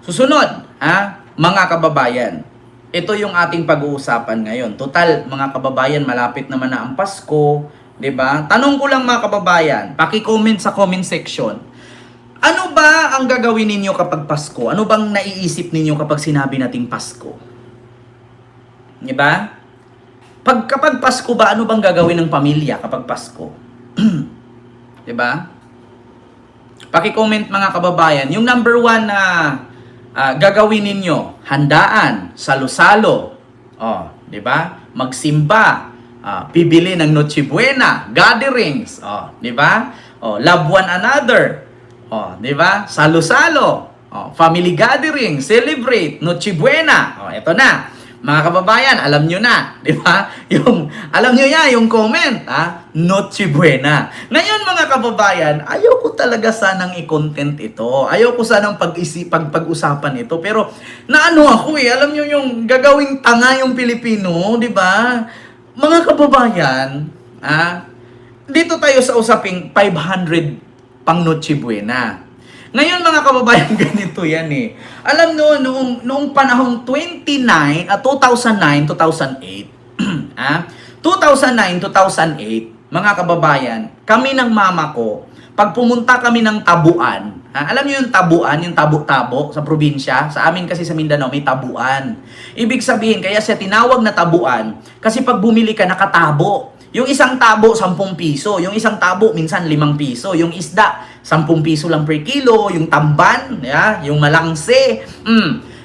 Susunod, mga kababayan. Ito yung ating pag-uusapan ngayon. Total, mga kababayan, malapit naman na ang Pasko, 'di ba? Tanong ko lang mga kababayan, paki-comment sa comment section. Ano ba ang gagawin ninyo kapag Pasko? Ano bang naiisip ninyo kapag sinabi nating Pasko? 'Di ba? Kapag Pasko ba, ano bang gagawin ng pamilya kapag Pasko? 'Di ba? Paki-comment mga kababayan, yung number one na gagawin ninyo, handaan, salo-salo, di ba? Magsimba, bibili ng Noche Buena, gatherings, di ba? Love one another, di ba? Salo-salo, family gathering, celebrate, Noche Buena. Ito na. Mga kababayan, alam nyo na, di ba? Alam nyo ya, yung comment, Noche Buena. Ngayon mga kababayan, ayaw ko talaga sanang i-content ito. Ayaw ko sanang pag-usapan ito. Pero naano ako alam nyo yung gagawing tanga yung Pilipino, di ba? Mga kababayan, dito tayo sa usaping 500 pang Noche Buena. Ngayon mga kababayan, ganito yan Alam nyo, noong panahong 2009, 2008, 2008, mga kababayan, kami ng mama ko, pag pumunta kami ng Tabuan, alam nyo yung Tabuan, yung tabo-tabo sa probinsya, sa amin kasi sa Mindanao may Tabuan. Ibig sabihin, kaya siya tinawag na Tabuan, kasi pag bumili ka nakatabo. Yung isang tabo, 10 piso. Yung isang tabo, minsan 5 piso. Yung isda, 10 piso lang per kilo. Yung tamban, yung malangse.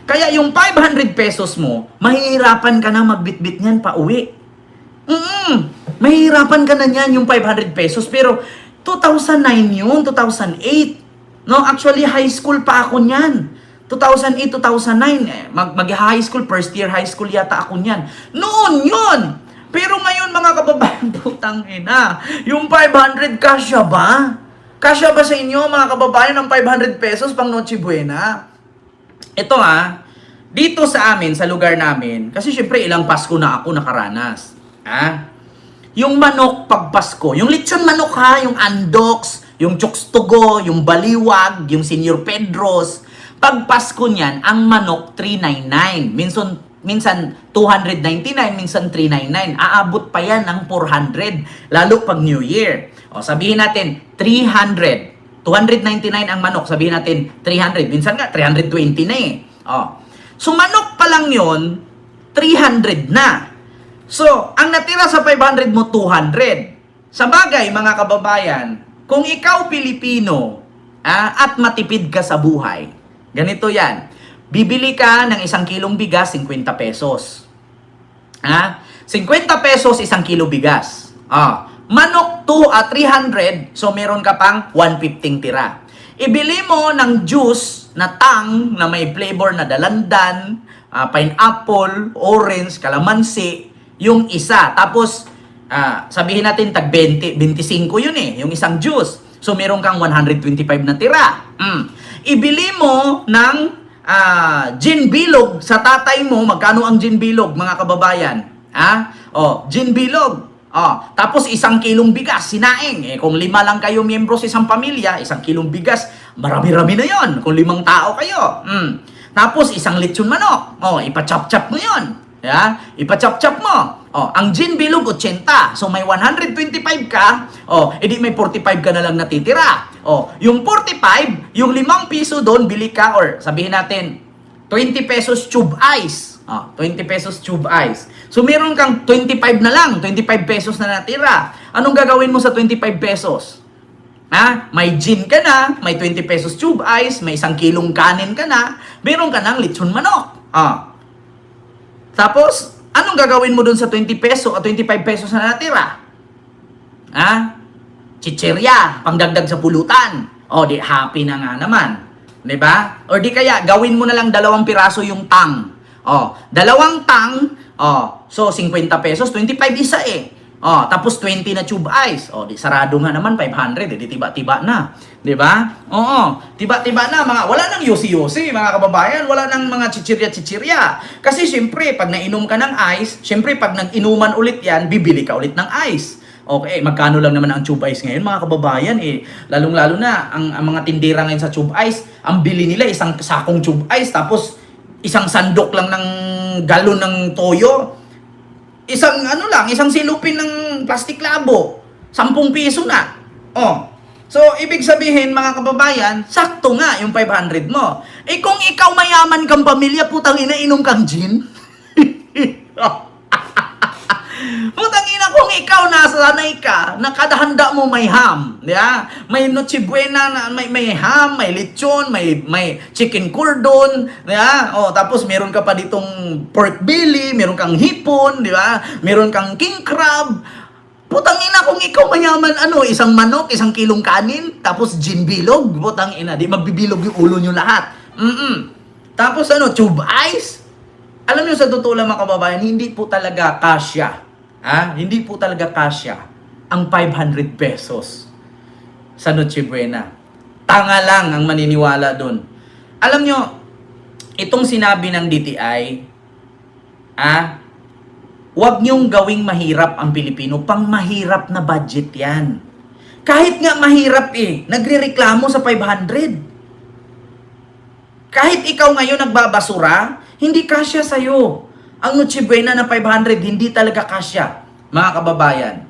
Kaya yung 500 pesos mo, mahihirapan ka na magbitbit niyan pa uwi. Mahihirapan ka na niyan yung 500 pesos. Pero 2009 yun, 2008. No, actually high school pa ako niyan. 2008, 2009. Mag-high school, first year high school yata ako niyan. Noon yun! Pero ngayon mga kababayan, putang ina, yung 500 kasya ba? Kasya ba sa inyo mga kababayan ng 500 pesos pang Noche Buena? Ito dito sa amin, sa lugar namin, kasi syempre ilang Pasko na ako nakaranas. Yung manok pag Pasko, yung lechon manok yung andoks, yung chokstugo, yung baliwag, yung Senior Pedros, pag Pasko niyan, ang manok 399. Minsan 299, minsan 399. Aabot pa yan ng 400, lalo pag New Year. Sabihin natin 300. 299 ang manok, sabihin natin 300. Minsan nga 320 na So manok pa lang yon 300 na. So, ang natira sa 500 mo 200. Sa bagay mga kababayan, kung ikaw Pilipino at matipid ka sa buhay, ganito yan. Bibili ka ng 1 kilong bigas, 50 pesos. 50 pesos, 1 kilo bigas. Manok 300, so meron ka pang 150 tira. Ibili mo ng juice na tang na may flavor na dalandan, pineapple, orange, kalamansi, yung isa. Tapos, sabihin natin tag 20, 25 yun yung isang juice. So meron kang 125 na tira. Ibili mo ng gin bilog sa tatay mo. Magkano ang gin bilog mga kababayan? Gin bilog. Tapos 1 kilong bigas, sinaing. Kung 5 lang kayo miyembro sa isang pamilya, 1 kilong bigas, marami-rami na yon. Kung 5 tao kayo. Tapos 1 lechon manok. Ipa-chop-chop mo yon. Ipa-chop-chop mo. Ang gin bilog 80. So may 125 ka, edi may 45 ka na lang natitira. Yung 45, yung 5 piso doon bili ka, or sabihin natin 20 pesos tube ice. 20 pesos tube ice. So meron kang 25 na lang, 25 pesos na natira. Anong gagawin mo sa 25 pesos? May gin ka na, may 20 pesos tube ice, may 1 kilong kanin ka na, meron ka ng lechon manok. Tapos, anong gagawin mo dun sa 20 peso o 25 pesos na natira? Chicherya, pangdagdag sa pulutan. Di happy na nga naman. Diba? O di kaya, gawin mo na lang 2 piraso yung tang. 2 tang, so 50 pesos, 25 isa tapos 20 na tube ice. Di sarado nga naman 500, di tiba-tiba na. 'Di ba? Tiba-tiba na wala nang yosi-yosi mga kababayan, wala nang mga chichirya-chichirya. Kasi syempre pag nainom ka ng ice, syempre pag nag-inuman ulit 'yan, bibili ka ulit ng ice. Okay, magkano lang naman ang tube ice ngayon mga kababayan eh. Lalong-lalo na ang mga tindera ngayon sa tube ice, ang bili nila isang sakong tube ice tapos isang sandok lang ng galon ng toyo. Isang silupin ng plastic labo. 10 piso na. Oh. So, ibig sabihin mga kababayan, sakto nga yung 500 mo. Eh kung ikaw mayaman kang pamilya, putang ina, inom kang gin. Putang ina, kung ikaw nasanay ka, nakadahanda mo may ham, di ba? May Noche Buena, may ham, may lechon, may chicken cordon, di ba? Oh, tapos meron ka pa ditong pork belly, meron kang hipon, di ba? Meron kang king crab. Putang ina, kung ikaw mayaman, isang manok, isang kilong kanin, tapos gin bilog, putang ina, di magbibilog yung ulo nyo lahat. Tapos tube ice. Alam nyo, sa totoo lang mga kababayan, hindi po talaga kasya. Hindi po talaga kasya ang 500 pesos sa Noche Buena. Tanga lang ang maniniwala dun. Alam nyo, itong sinabi ng DTI, huwag nyong gawing mahirap ang Pilipino. Pang mahirap na budget yan. Kahit nga mahirap nagrereklamo sa 500. Kahit ikaw ngayon nagbabasura, hindi kasya sa'yo. Ang Noche Buena na 500, hindi talaga kasya, mga kababayan.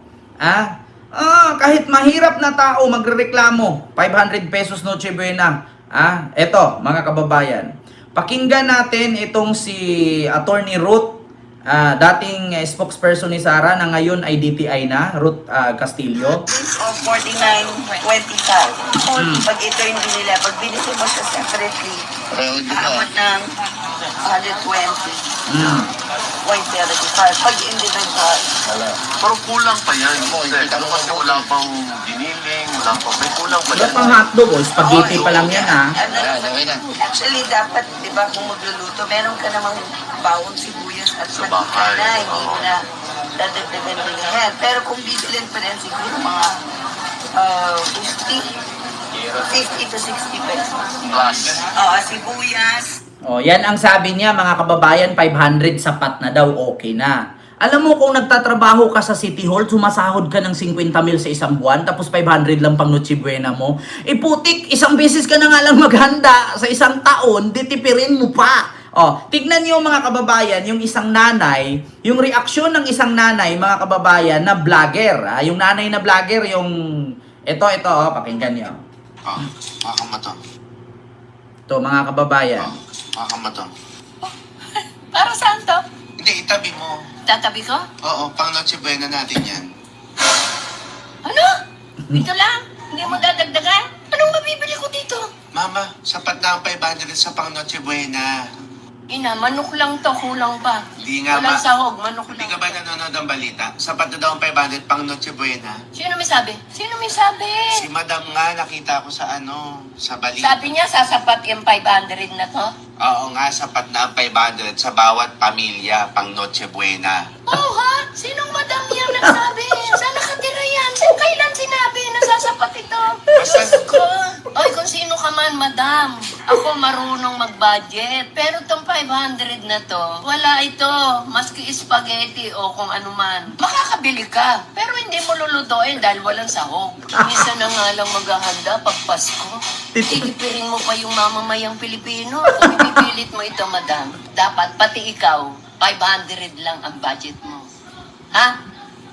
Kahit mahirap na tao magrereklamo, 500 pesos Noche Buena. Eto, mga kababayan. Pakinggan natin itong si Attorney Ruth, dating spokesperson ni Sara na ngayon ay DTI na, Ruth Castillo. Of 49.25. Pag ito hindi nila, pag binili mo siya separately, aabot ng 120. 135. Pag individual. Pero kulang pa yan. Kasi wala pang giniling, may kulang pa Wala yan. pang hotdog, spaghetti pa lang yan Actually, dapat, di ba, kung magluluto, meron ka namang bawang sibuyas at Sa mantika bahay, na, hindi mo oo. na dadagdagan din yan. Pero kung bibilin pa rin siguro mga 50 to 60 pesos. Plus. Sibuyas. Yan ang sabi niya mga kababayan, 500 sapat na daw, okay na. Alam mo kung nagtatrabaho ka sa City Hall, sumasahod ka ng 50 mil sa isang buwan, tapos 500 lang pang Noche Buena mo, putik, isang beses ka na nga lang maghanda sa isang taon, ditipirin mo pa. Tignan niyo mga kababayan, yung isang nanay, yung reaksyon ng isang nanay, mga kababayan, na vlogger. Yung nanay na vlogger, yung ito, pakinggan niyo. Makakama to. Ito mga kababayan. Makakama to. Para saan to? Hindi, itabi mo. Tatabi ko? Oo, pang Noche Buena natin yan. Ano? Dito lang? Hindi mo dadagdagan? Anong mabibili ko dito? Mama, sapat na ang 500 sa pang Noche Buena. Ina, manok lang to, kulang pa. Hindi nga, Walang sahog, manok Hindi lang. ka ba nanonood ng balita? Sapat na daw ang 500 pang Noche Buena. Sino may sabi? Sino may sabi? Si Madam nga, nakita ko sa sa balita. Sabi niya, sasapat yung 500 na to? Oo nga, sapat na ang 500 sa bawat pamilya pang Noche Buena. Oo ha? Sinong madam yan nagsabi? Saan nakatira yan? Kailan sinabi na sasapat ito? Basta, Oy, kung sino ka man, madam. Ako marunong mag-budget. Pero tong 500 na to, wala ito. Maski spaghetti o kung ano man. Makakabili ka. Pero hindi mo lulutuin dahil walang sahog. Minsan na nga lang maghahanda pag Pasko. Ikipirin mo pa yung mamamayang Pilipino. Kung ipipilit mo ito, madam, dapat pati ikaw, 500 lang ang budget mo. Ha?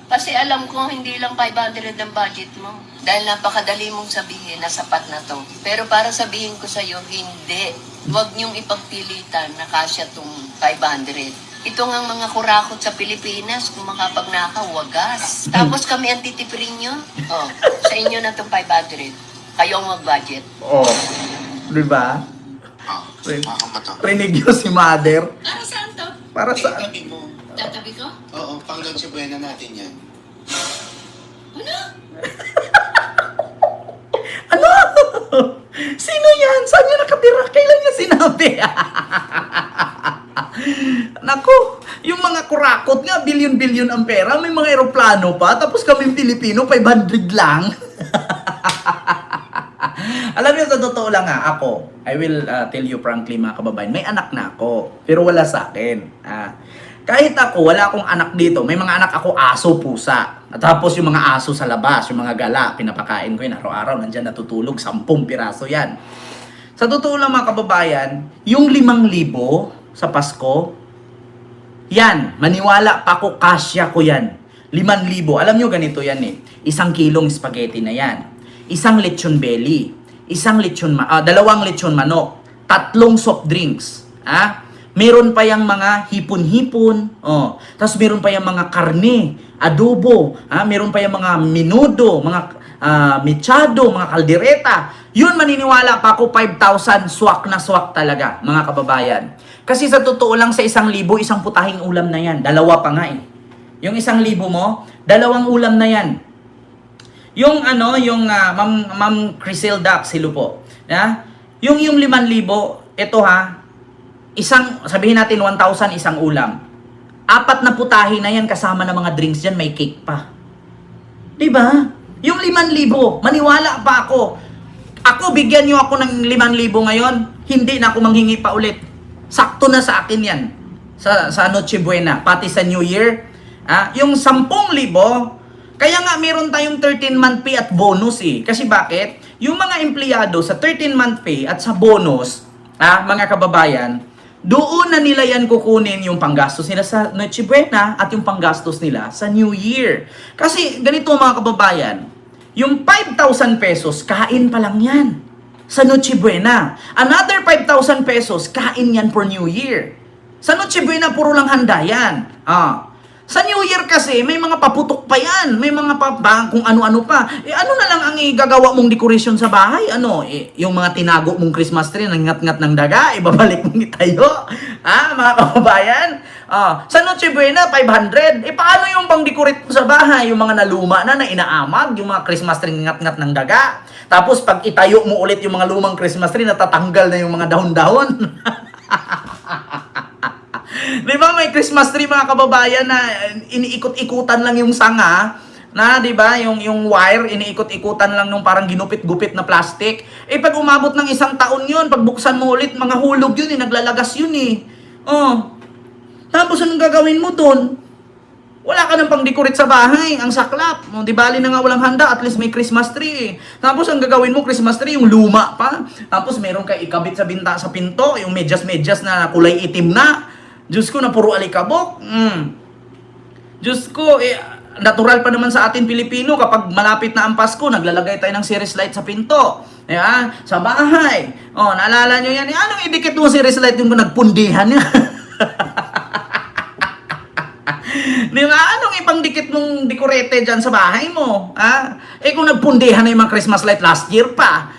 Kasi alam ko, hindi lang 500 ang budget mo. Dahil napakadali mong sabihin na sapat na to. Pero para sabihin ko sa'yo, hindi. Huwag niyong ipagpilitan na kasya tong 500. Ito nga mga kurakot sa Pilipinas, kung makapagnakaw, wagas. Tapos kami ang titipirin nyo. Sa inyo na tong 500. Kayo ang mag-budget. Di ba? makakama to. Rinig yun si Mother. Para saan to? Para Hindi, sa... itabi mo. Tatabi ko? Oo, pang Noche Buena natin yan. Ano? Ano? Sino yan? Saan niya nakatira? Kailan niya sinabi? Nako, yung mga kurakot nga, bilyon-bilyon ang pera, may mga eroplano pa, tapos kaming Pilipino, 500 lang. Alam niyo, sa totoo lang ako, I will tell you frankly mga kababayan, may anak na ako, pero wala sa akin. Kahit ako, wala akong anak dito, may mga anak ako, aso, pusa. Tapos yung mga aso sa labas, yung mga gala, pinapakain ko yun araw-araw, nandyan natutulog, 10 piraso yan. Sa totoo lang mga kababayan, yung 5,000 sa Pasko, yan, maniwala pa ko, kasya ko yan. 5,000. Alam nyo, ganito yan eh. 1 kilong spaghetti na yan. 1 lechon belly. 2 lechon manok. 3 soft drinks. Meron pa yung mga hipon-hipon. Tapos meron pa yung mga karne, adobo. Meron pa yung mga menudo, mga mechado, mga kaldereta. Yun, maniniwala pa ako, 5,000, swak na swak talaga, mga kababayan. Kasi sa totoo lang, sa 1,000, 1 putahing ulam na yan. 2 pa nga eh. Yung 1,000 mo, 2 ulam na yan. Yung Ma'am Criselda Axilo po. Yung 5,000, ito sabihin natin 1,000 isang ulam. 4 na putahe na yan kasama ng mga drinks dyan, may cake pa. Diba? Yung 5,000, maniwala pa ako. Ako, bigyan nyo ako ng 5,000 ngayon, hindi na ako manghingi pa ulit. Sakto na sa akin yan. Sa Noche Buena, pati sa New Year. Yung 10,000, kaya nga meron tayong 13-month pay at bonus eh. Kasi bakit? Yung mga empleyado sa 13-month pay at sa bonus, mga kababayan, doon na nila yan kukunin yung panggastos nila sa Noche Buena at yung panggastos nila sa New Year. Kasi ganito mga kababayan, yung 5,000 pesos, kain pa lang yan sa Noche Buena. Another 5,000 pesos, kain yan for New Year. Sa Noche Buena, puro lang handa yan. Sa New Year kasi, may mga paputok pa yan. May mga kung ano-ano pa. Ano na lang ang igagawa mong decoration sa bahay? Yung mga tinago mong Christmas tree, nangat-ngat ng daga, ibabalik mong itayo. Mga kababayan? Sa Noche Buena, 500. Paano yung pang-decorate mo sa bahay? Yung mga naluma na inaamag, yung mga Christmas tree, ngat-ngat ng daga. Tapos, pag itayo mo ulit yung mga lumang Christmas tree, natatanggal na yung mga dahon-dahon. Di ba may Christmas tree mga kababayan na iniikot-ikutan lang yung sanga, di ba? Yung wire, iniikot-ikutan lang nung parang ginupit-gupit na plastic. Pag umabot ng 1 taon yun, pag buksan mo ulit, mga hulog yun naglalagas yun eh. Tapos anong gagawin mo dun? Wala ka nang pang-decorate sa bahay, ang saklap. Di bali na nga walang handa, at least may Christmas tree. Tapos ang gagawin mo, Christmas tree, yung luma pa. Tapos meron ka ikabit sa pinto, yung medyas-medyas na kulay itim na. Diyos ko, na puro alikabok. Diyos ko, natural pa naman sa atin Pilipino, kapag malapit na ang Pasko, naglalagay tayo ng series light sa pinto. Sa bahay. Naalala nyo yan? Anong idikit mo series light yung nagpundihan niya? Di ba? Anong ipangdikit mong dekorete dyan sa bahay mo? Kung nagpundihan na yung mga Christmas light last year pa.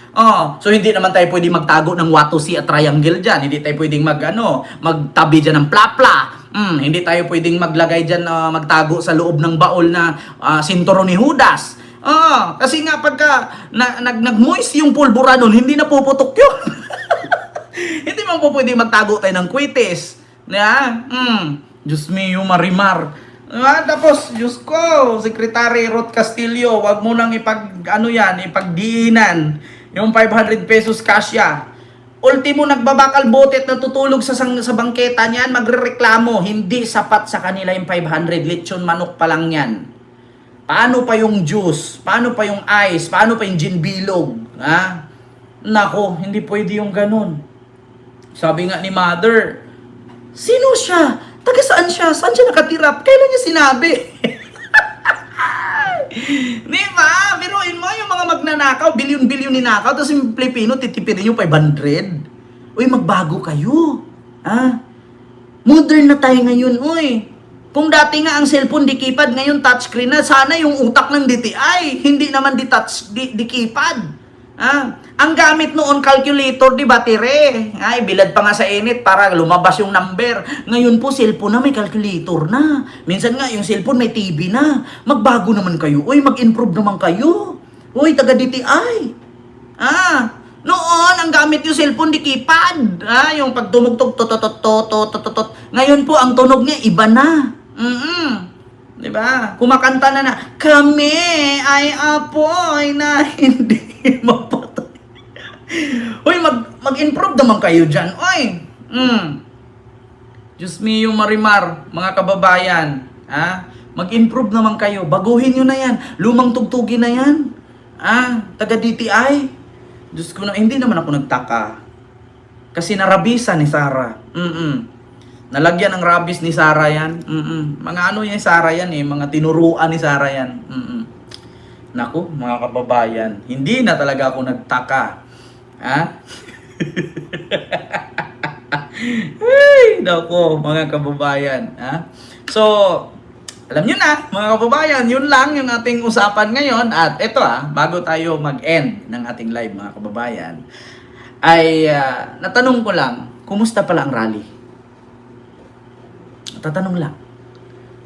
So hindi naman tayo pwedeng magtago ng watusi at triangle dyan. Hindi tayo pwedeng magtabi dyan ng plapla. Hindi tayo pwedeng maglagay dyan, magtago sa loob ng baol na sinturo ni Judas. Kasi nga pagka nag-moist yung pulbura nun, hindi na puputok yun. Hindi man po pwedeng magtago tayo ng kwitis. Diyos mio, Marimar. Tapos, Diyos ko, Secretary Ruth Castillo, wag mo nang ipagdiinan. Yung 500 pesos kasya. Ultimo, nagbabakal bote at natutulog sa bangketa niyan, magrereklamo. Hindi sapat sa kanila yung 500. Lechon manok pa lang yan. Paano pa yung juice? Paano pa yung ice? Paano pa yung gin bilog? Nako, hindi pwede yung ganun. Sabi nga ni Mother, sino siya? Taga saan siya? Saan siya nakatira? Kailan niya sinabi? Di ba? Biruin mo yung mga magnanakaw, bilyon-bilyon ninakaw, tapos yung Pilipino, titipirin yung 500. Uy, magbago kayo. Modern na tayo ngayon, uy. Kung dati nga ang cellphone di keypad, ngayon touchscreen na, sana yung utak ng DTI, hindi naman di keypad. Ang gamit noon, calculator, di battery. Bilad pa nga sa init para lumabas yung number. Ngayon po, cellphone na may calculator na. Minsan nga, yung cellphone may TV na. Magbago naman kayo. Uy, mag-improve naman kayo. Uy, taga-DTI. Noon, ang gamit yung cellphone di keypad. Yung pagtumugtog, tot. Ngayon po, ang tunog niya, iba na. Diba? Kumakanta na kami ay apoy na hindi mapatay. Uy, mag-improve naman kayo dyan. Uy! Diyos mio, Marimar, mga kababayan. Mag-improve naman kayo. Baguhin nyo na yan. Lumang tugtugin na yan. Taga DTI. Diyos ko na, hindi naman ako nagtaka. Kasi narabisa ni Sarah. Nalagyan ng rabis ni Sarah yan. Mga ano yan Sarah yan eh. Mga tinuruan ni Sarah yan. Naku, mga kababayan. Hindi na talaga ako nagtaka. Ay, naku, mga kababayan. So, alam nyo na, mga kababayan, yun lang yung ating usapan ngayon. At ito bago tayo mag-end ng ating live, mga kababayan, ay natanong ko lang, kumusta pala ang rally? Tatanong lang.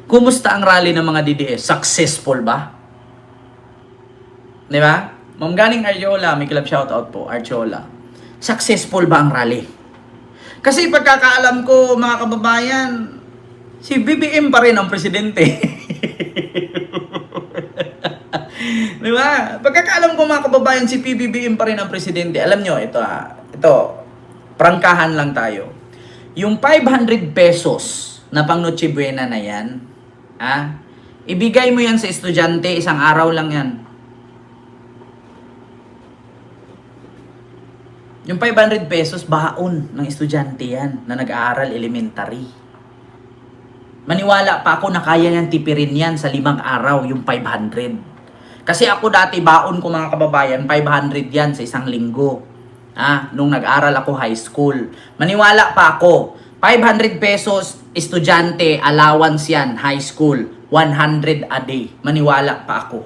Kumusta ang rally ng mga DDS? Successful ba? Di ba? Ma'am Ganing Arjola, may club shoutout po, Arjola. Successful ba ang rally? Kasi pagkakaalam ko, mga kababayan, si BBM pa rin ang presidente. Di ba? Pagkakaalam ko, mga kababayan, si PBBM pa rin ang presidente. Alam nyo, ito prangkahan lang tayo. Yung 500 pesos na pang Noche Buena na yan, ibigay mo yan sa estudyante, isang araw lang yan. Yung 500 pesos, baon ng estudyante yan na nag-aaral elementary. Maniwala pa ako na kaya niyang tipirin yan sa 5 araw, yung 500. Kasi ako dati, baon ko mga kababayan, 500 yan sa isang linggo. Nung nag-aaral ako high school. Maniwala pa ako, 500 pesos, estudyante, allowance yan, high school, 100 a day. Maniwala pa ako.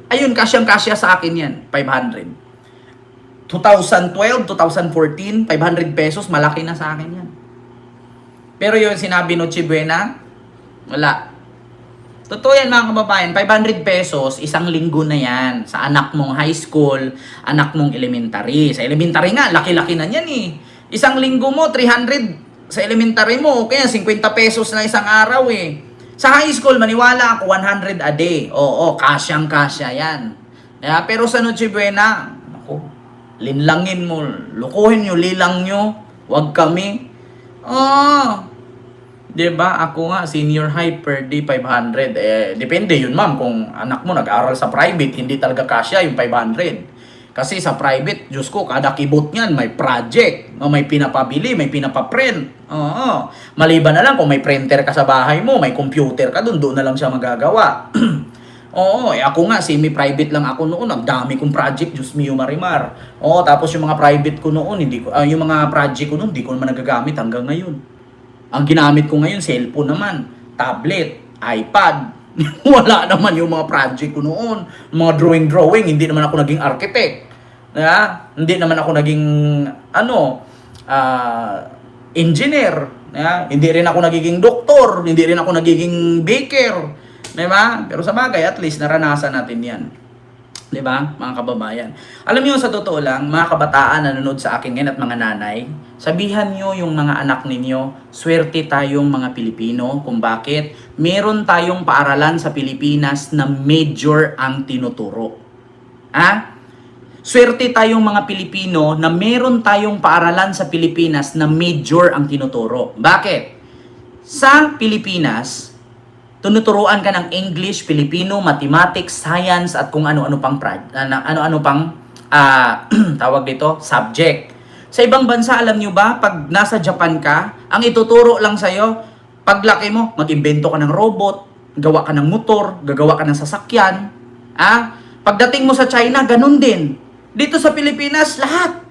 Ayun, kasyang-kasya sa akin yan, 500. 2012, 2014, 500 pesos, malaki na sa akin yan. Pero yun, sinabi Noche Buena, wala. Totoo yan mga kababayan, 500 pesos, isang linggo na yan. Sa anak mong high school, anak mong elementary. Sa elementary nga, laki-laki na yan eh. Isang linggo mo, 300 sa elementary mo, kaya 50 pesos na isang araw eh. Sa high school, maniwala ako, 100 a day. Oo, kasyang-kasya yan. Pero sa Noche Buena, linlangin mo, lukuhin nyo, lilang nyo, wag kami. Diba? Ako nga, senior high per day 500. Depende yun ma'am, kung anak mo nag-aaral sa private, hindi talaga kasya yung 500. Kasi sa private, Diyos ko, kada kibot niyan, may project, may pinapabili, may pinapaprint. Maliban na lang kung may printer ka sa bahay mo, may computer ka doon na lang siya magagawa. Ako nga, semi-private lang ako noon. Ang dami kong project, Diyos mio marimar. Tapos yung mga private ko noon, yung mga project ko noon, hindi ko naman nagagamit hanggang ngayon. Ang ginamit ko ngayon, cellphone naman, tablet, iPad. Wala naman yung mga project ko noon. Mga drawing, hindi naman ako naging architect. Hindi naman ako naging, engineer. Hindi rin ako nagiging doktor, hindi rin ako nagiging baker. Diba? Pero sa bagay, at least naranasan natin yan. Diba, mga kababayan? Alam niyo, sa totoo lang, mga kabataan na nanonood sa akin ngayon at mga nanay, sabihan niyo yung mga anak ninyo, swerte tayong mga Pilipino kung bakit meron tayong paaralan sa Pilipinas na major ang tinuturo. Swerte tayong mga Pilipino na meron tayong paaralan sa Pilipinas na major ang tinuturo. Bakit? Sa Pilipinas, tunuturuan ka ng English, Filipino, Mathematics, Science, at kung ano-ano pang tawag dito, subject. Sa ibang bansa, alam nyo ba, pag nasa Japan ka, ang ituturo lang sa'yo, paglaki mo, mag-imbento ka ng robot, gawa ka ng motor, gagawa ka ng sasakyan. Pagdating mo sa China, ganun din. Dito sa Pilipinas, lahat.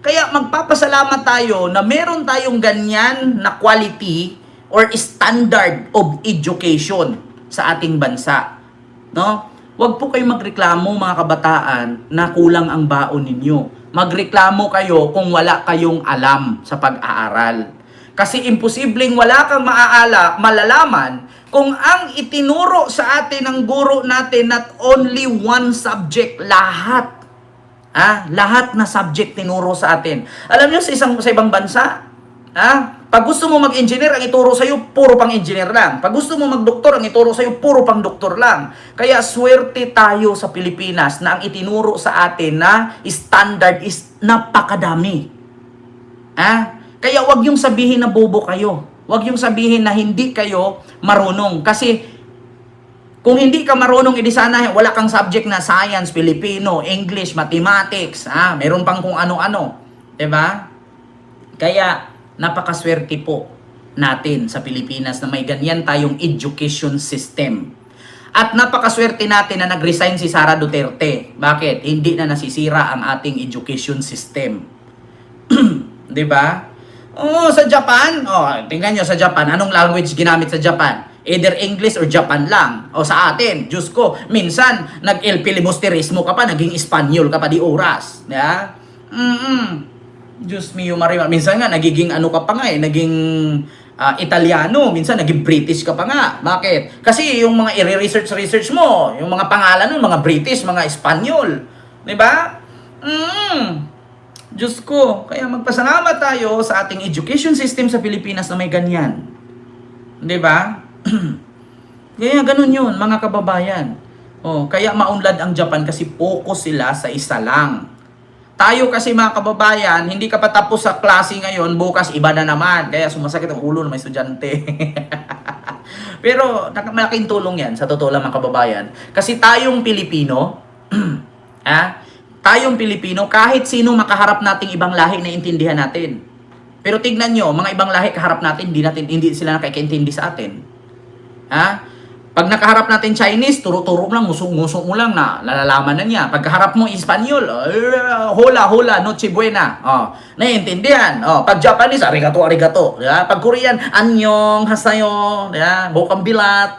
Kaya magpapasalamat tayo na meron tayong ganyan na quality or standard of education sa ating bansa. No? Huwag po kayong magreklamo mga kabataan na kulang ang baon ninyo. Magreklamo kayo kung wala kayong alam sa pag-aaral. Kasi imposibleng wala kang malalaman kung ang itinuro sa atin ng guro natin not only one subject, lahat. Lahat na subject tinuro sa atin. Alam niyo sa ibang bansa, pag gusto mo mag-engineer, ang ituro sa'yo, puro pang engineer lang. Pag gusto mo mag-doktor, ang ituro sa'yo, puro pang doktor lang. Kaya swerte tayo sa Pilipinas na ang itinuro sa atin na standard is napakadami. Kaya wag yung sabihin na bobo kayo. Huwag yung sabihin na hindi kayo marunong. Kasi kung hindi ka marunong, edi sana wala kang subject na science, Filipino, English, mathematics, meron pang kung ano-ano. 'Di ba? Kaya napakaswerte po natin sa Pilipinas na may ganyan tayong education system. At napakaswerte natin na nag-resign si Sara Duterte. Bakit? Hindi na nasisira ang ating education system. 'Di ba? Oh, sa Japan, tingnan nyo sa Japan, anong language ginamit sa Japan? Either English or Japan lang. O sa atin, Diyos ko, minsan nag-el filibusterismo ka pa, naging Espanyol ka pa di oras. Yeah? Diyos mio Maria. Minsan nga nagiging ano ka pa nga naging Italiano, minsan naging British ka pa nga. Bakit? Kasi yung mga i-research mo, yung mga pangalan nun, mga British, mga Espanyol. 'Di ba? Diyos ko, kaya magpasalamat tayo sa ating education system sa Pilipinas na may ganyan. 'Di ba? Kaya ganun yun, mga kababayan. Kaya maunlad ang Japan kasi focus sila sa isa lang. Tayo kasi mga kababayan, hindi ka pa tapos sa klase ngayon, bukas iba na naman. Kaya sumasakit ang ulo ng mga estudyante. Pero malaking tulong yan, sa totoo lang mga kababayan. Kasi tayong Pilipino, tayong Pilipino, kahit sino makaharap nating ibang lahi na intindihan natin. Pero tignan nyo, mga ibang lahi kaharap natin, hindi sila nakakaintindi sa atin. Pag nakaharap natin Chinese, turo-turo mo lang, ngusong-ngusong mo lang na lalalaman na niya. Pag kaharap mo Espanyol, hola, noche buena. Naiintindihan. Pag Japanese, arigato. Diba? Pag Korean, annyeong, hasayo. Diba? Bukang bilat.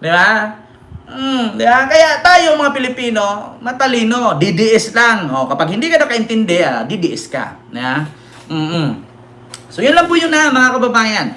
Diba? Diba? Kaya tayo mga Pilipino, matalino, DDS lang. Kapag hindi ka nakaintindi, DDS ka. Diba? So yun lang po yun mga kababayan.